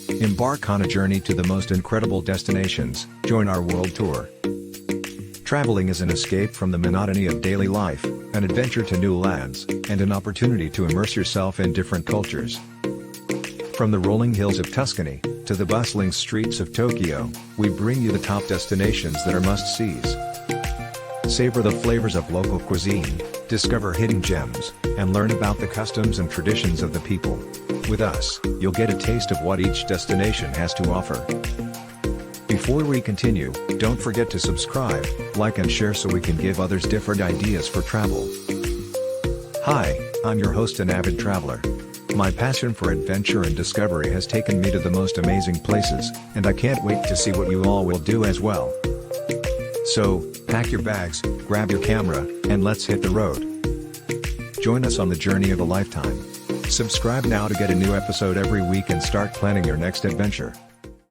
Embark on a journey to the most incredible destinations. Join our world tour. Traveling is an escape from the monotony of daily life, an adventure to new lands, and an opportunity to immerse yourself in different cultures. From the rolling hills of Tuscany, to the bustling streets of Tokyo, we bring you the top destinations that are must-sees. Savor the flavors of local cuisine, discover hidden gems, and learn about the customs and traditions of the people. With us, you'll get a taste of what each destination has to offer. Before we continue, don't forget to subscribe, like and share so we can give others different ideas for travel. Hi, I'm your host and avid traveler. My passion for adventure and discovery has taken me to the most amazing places, and I can't wait to see what you all will do as well. So, pack your bags, grab your camera, and let's hit the road. Join us on the journey of a lifetime. Subscribe now to get a new episode every week and start planning your next adventure.